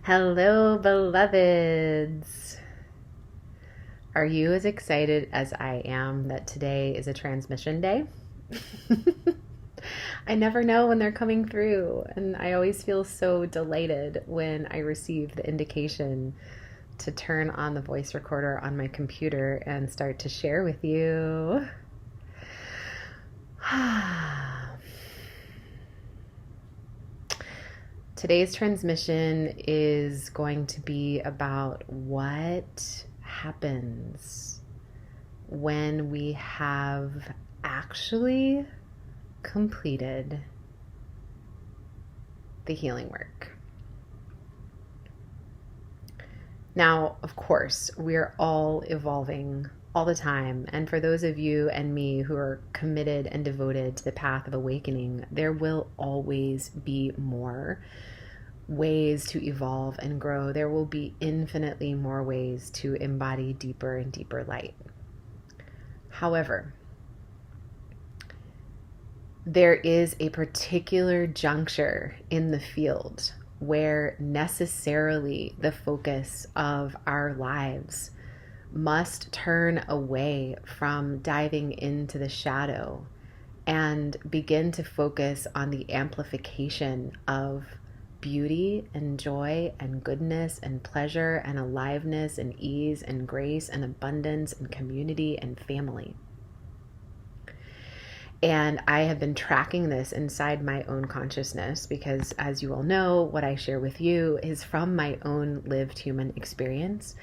Hello, beloveds. Are you as excited as I am that today is a transmission day? I never know when they're coming through, and I always feel so delighted when I receive the indication to turn on the voice recorder on my computer and start to share with you. Today's transmission is going to be about what happens when we have actually completed the healing work. Now, of course, we're all evolving all the time. And for those of you and me who are committed and devoted to the path of awakening, there will always be more ways to evolve and grow. There will be infinitely more ways to embody deeper and deeper light. However, there is a particular juncture in the field where necessarily the focus of our lives must turn away from diving into the shadow and begin to focus on the amplification of beauty and joy and goodness and pleasure and aliveness and ease and grace and abundance and community and family. And I have been tracking this inside my own consciousness because, as you all know, what I share with you is from my own lived human experience.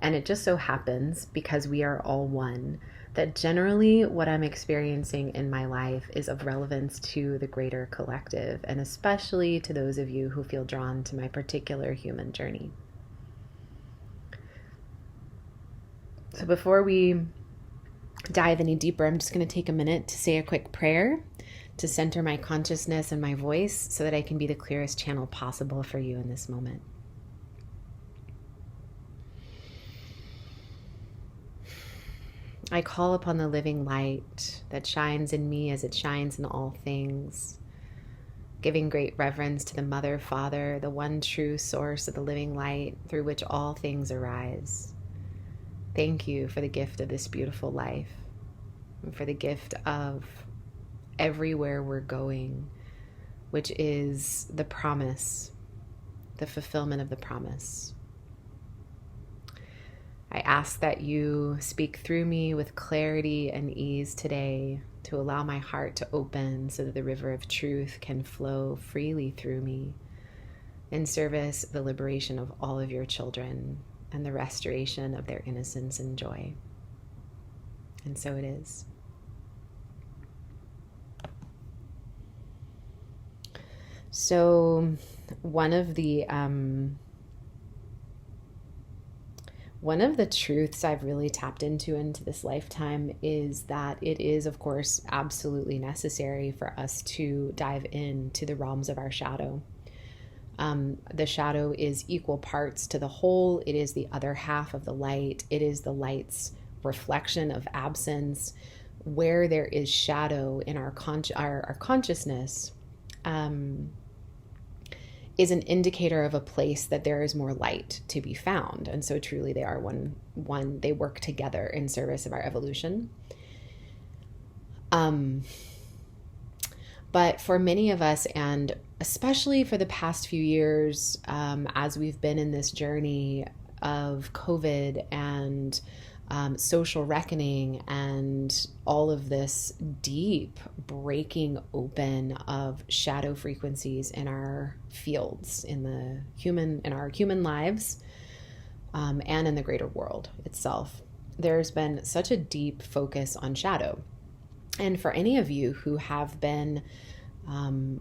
And it just so happens, because we are all one, that generally what I'm experiencing in my life is of relevance to the greater collective, and especially to those of you who feel drawn to my particular human journey. So before we dive any deeper, I'm just going to take a minute to say a quick prayer to center my consciousness and my voice so that I can be the clearest channel possible for you in this moment. I call upon the living light that shines in me as it shines in all things, giving great reverence to the Mother, Father, the one true source of the living light through which all things arise. Thank you for the gift of this beautiful life and for the gift of everywhere we're going, which is the promise, the fulfillment of the promise. I ask that you speak through me with clarity and ease today to allow my heart to open so that the river of truth can flow freely through me in service of the liberation of all of your children and the restoration of their innocence and joy. And so it is. So one of the truths I've really tapped into this lifetime is that it is, of course, absolutely necessary for us to dive into the realms of our shadow. The shadow is equal parts to the whole. It is the other half of the light. It is the light's reflection of absence. Where there is shadow in our consciousness is an indicator of a place that there is more light to be found. And so truly they are one, they work together in service of our evolution. But for many of us, and especially for the past few years, as we've been in this journey of COVID and social reckoning and all of this deep breaking open of shadow frequencies in our fields, in our human lives, and in the greater world itself, there's been such a deep focus on shadow. And for any of you who have been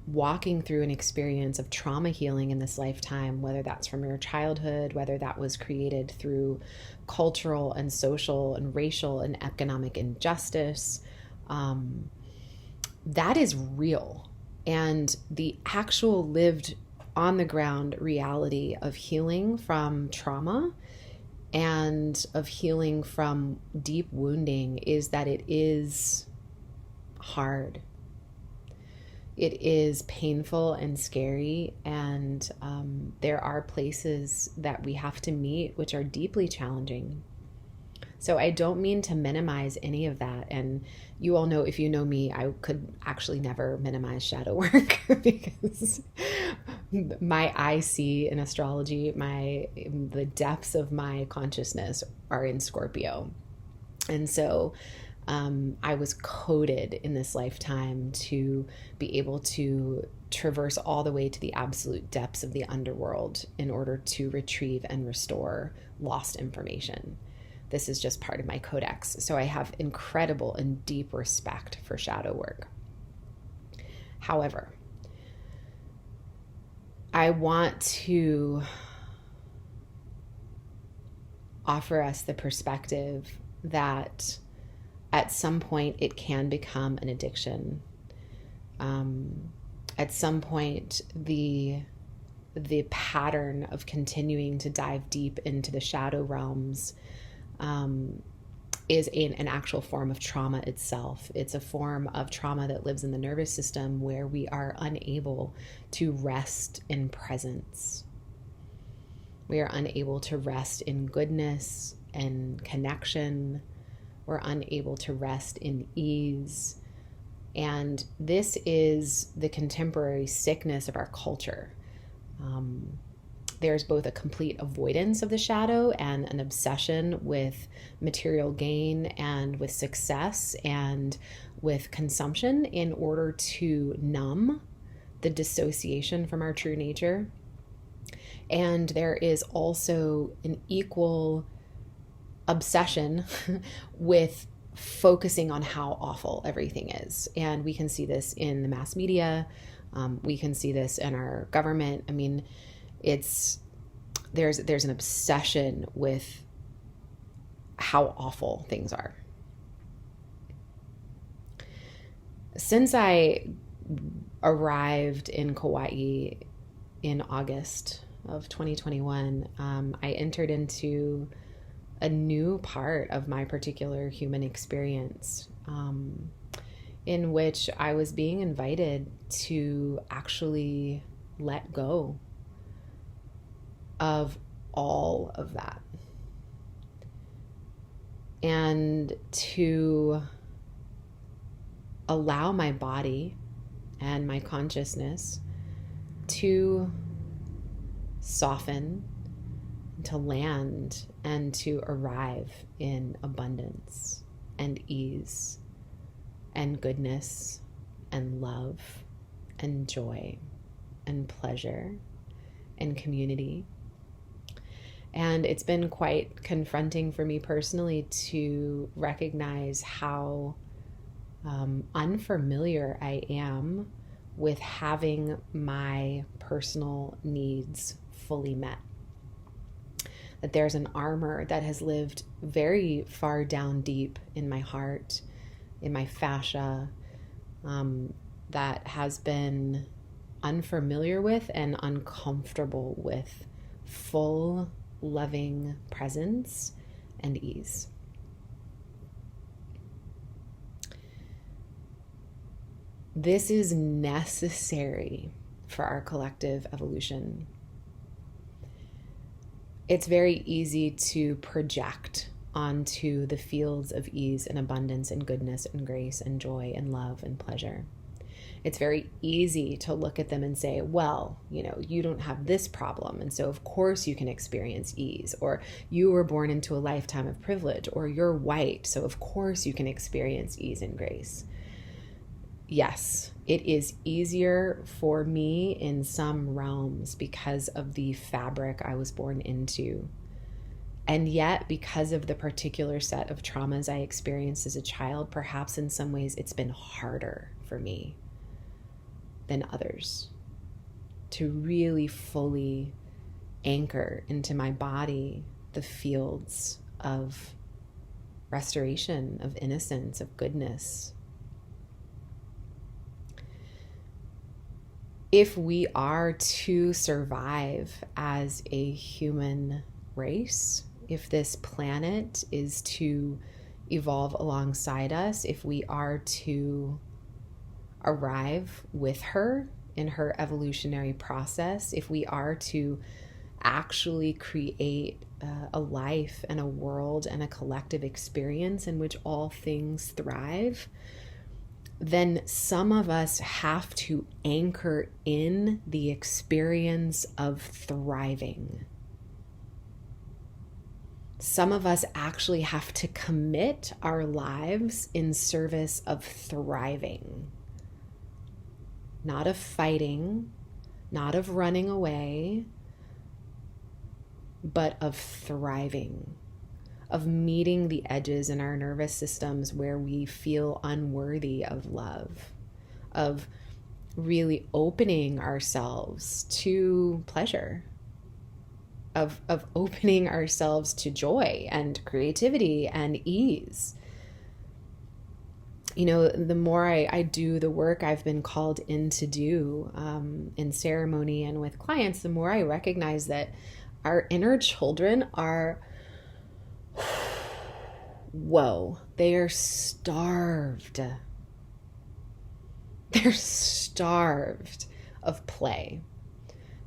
walking through an experience of trauma healing in this lifetime, whether that's from your childhood, whether that was created through cultural and social and racial and economic injustice, that is real. And the actual lived on the ground reality of healing from trauma and of healing from deep wounding is that it is hard. it is painful and scary, and there are places that we have to meet which are deeply challenging. So I don't mean to minimize any of that. And you all know, if you know me, I could actually never minimize shadow work because my I see in astrology, the depths of my consciousness are in Scorpio. And so I was coded in this lifetime to be able to traverse all the way to the absolute depths of the underworld in order to retrieve and restore lost information. This is just part of my codex. So I have incredible and deep respect for shadow work. However, I want to offer us the perspective that at some point it can become an addiction. At some point, the pattern of continuing to dive deep into the shadow realms is an actual form of trauma itself. It's a form of trauma that lives in the nervous system where we are unable to rest in presence. We are unable to rest in goodness and connection. We're unable to rest in ease. And this is the contemporary sickness of our culture. There's both a complete avoidance of the shadow and an obsession with material gain and with success and with consumption in order to numb the dissociation from our true nature. And there is also an equal obsession with focusing on how awful everything is. And we can see this in the mass media. We can see this in our government. I mean, there's an obsession with how awful things are. Since I arrived in Kauai in August of 2021, I entered into a new part of my particular human experience, in which I was being invited to actually let go of all of that and to allow my body and my consciousness to soften, to land, and to arrive in abundance and ease and goodness and love and joy and pleasure and community. And it's been quite confronting for me personally to recognize how unfamiliar I am with having my personal needs fully met. That there's an armor that has lived very far down deep in my heart, in my fascia, that has been unfamiliar with and uncomfortable with full, loving presence and ease. This is necessary for our collective evolution. It's very easy to project onto the fields of ease and abundance and goodness and grace and joy and love and pleasure. It's very easy to look at them and say, well, you don't have this problem, and so of course you can experience ease, or you were born into a lifetime of privilege, or you're white, so of course you can experience ease and grace. Yes, it is easier for me in some realms because of the fabric I was born into. And yet, because of the particular set of traumas I experienced as a child, perhaps in some ways it's been harder for me than others to really fully anchor into my body the fields of restoration, of innocence, of goodness. If we are to survive as a human race, if this planet is to evolve alongside us, if we are to arrive with her in her evolutionary process, if we are to actually create a life and a world and a collective experience in which all things thrive, then some of us have to anchor in the experience of thriving. Some of us actually have to commit our lives in service of thriving, not of fighting, not of running away, but of thriving, of meeting the edges in our nervous systems where we feel unworthy of love, of really opening ourselves to pleasure, of opening ourselves to joy and creativity and ease. You know, the more I do the work I've been called in to do in ceremony and with clients, the more I recognize that our inner children are, whoa, they are starved. They're starved of play.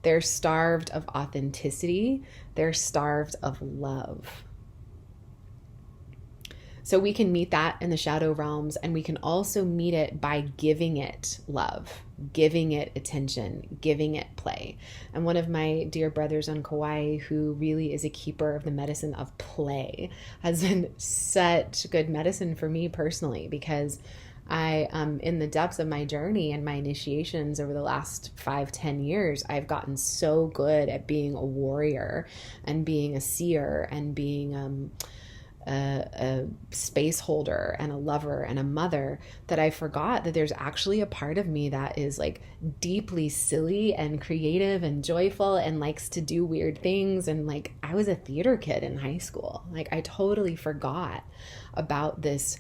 They're starved of authenticity. They're starved of love. So we can meet that in the shadow realms, and we can also meet it by giving it love, giving it attention, giving it play. And one of my dear brothers on Kauai, who really is a keeper of the medicine of play, has been such good medicine for me personally, because I, in the depths of my journey and my initiations over the last 5-10 years, I've gotten so good at being a warrior and being a seer and being a space holder and a lover and a mother, that I forgot that there's actually a part of me that is like deeply silly and creative and joyful and likes to do weird things. And like, I was a theater kid in high school. Like, I totally forgot about this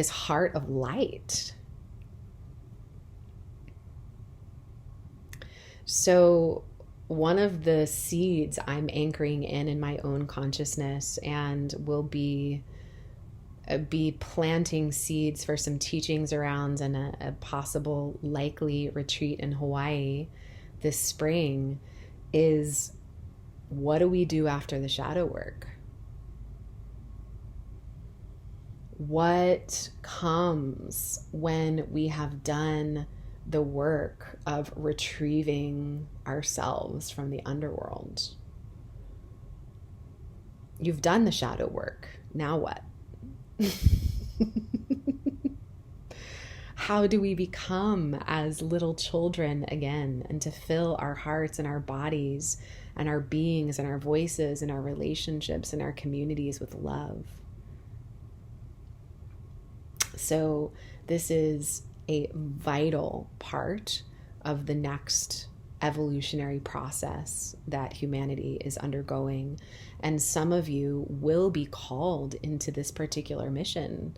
heart of light. So one of the seeds I'm anchoring in my own consciousness, and will be planting seeds for some teachings around and a possible likely retreat in Hawaii this spring, is what do we do after the shadow work? What comes when we have done the work of retrieving ourselves from the underworld? You've done the shadow work. Now what? How do we become as little children again, and to fill our hearts and our bodies and our beings and our voices and our relationships and our communities with love? So this is a vital part of the next evolutionary process that humanity is undergoing. And some of you will be called into this particular mission.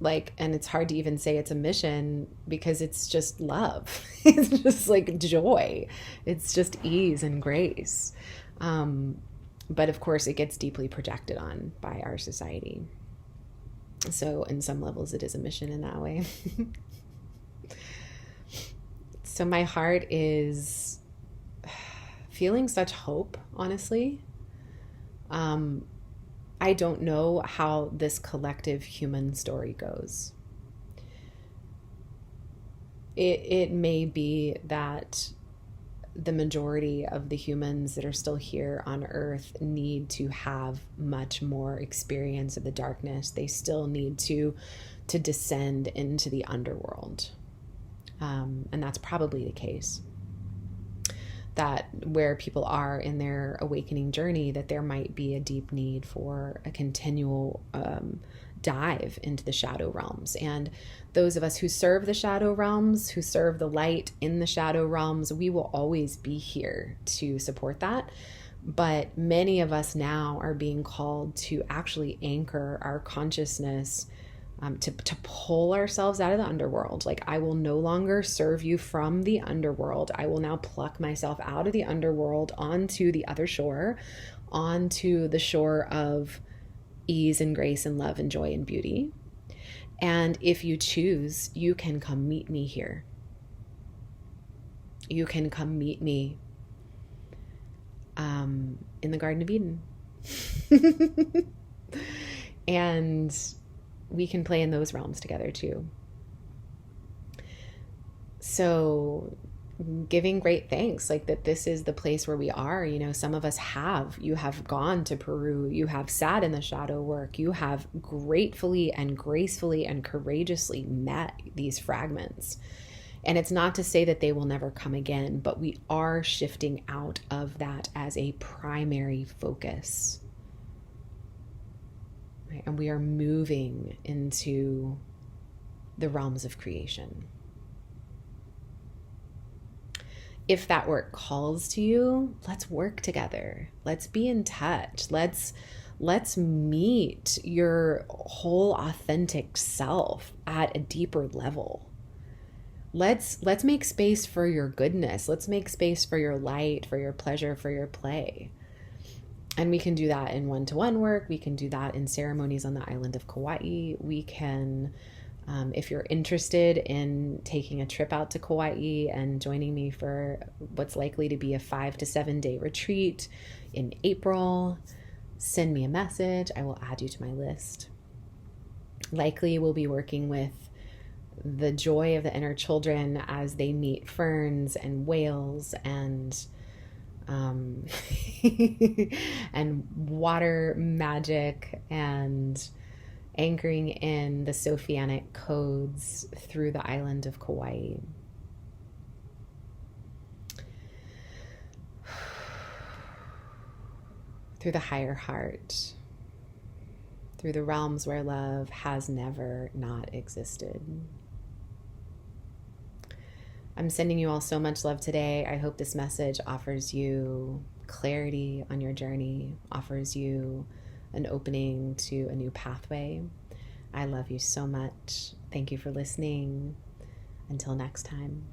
And it's hard to even say it's a mission, because it's just love. It's just like joy. It's just ease and grace. But of course, it gets deeply projected on by our society. So in some levels, it is a mission in that way. So my heart is feeling such hope, honestly. I don't know how this collective human story goes. It may be that the majority of the humans that are still here on Earth need to have much more experience of the darkness. They still need to descend into the underworld. And that's probably the case. That where people are in their awakening journey, that there might be a deep need for a continual dive into the shadow realms. And those of us who serve the shadow realms, who serve the light in the shadow realms, we will always be here to support that. But many of us now are being called to actually anchor our consciousness, to pull ourselves out of the underworld. Like, I will no longer serve you from the underworld. I will now pluck myself out of the underworld onto the other shore, onto the shore of ease and grace and love and joy and beauty. And if you choose, you can come meet me here. You can come meet me in the Garden of Eden. And we can play in those realms together too. So giving great thanks, like that this is the place where we are. You know, some of us you have gone to Peru, you have sat in the shadow work, you have gratefully and gracefully and courageously met these fragments. And it's not to say that they will never come again, but we are shifting out of that as a primary focus. Right? And we are moving into the realms of creation. If that work calls to you, let's work together. Let's be in touch. Let's meet your whole authentic self at a deeper level. Let's make space for your goodness. Let's make space for your light, for your pleasure, for your play. And we can do that in one-to-one work. We can do that in ceremonies on the island of Kauai. We can, if you're interested in taking a trip out to Kauai and joining me for what's likely to be a 5 to 7 day retreat in April, send me a message. I will add you to my list. Likely we'll be working with the joy of the inner children as they meet ferns and whales and and water magic and anchoring in the Sophianic codes through the island of Kauai. Through the higher heart, through the realms where love has never not existed. I'm sending you all so much love today. I hope this message offers you clarity on your journey, offers you an opening to a new pathway. I love you so much. Thank you for listening. Until next time.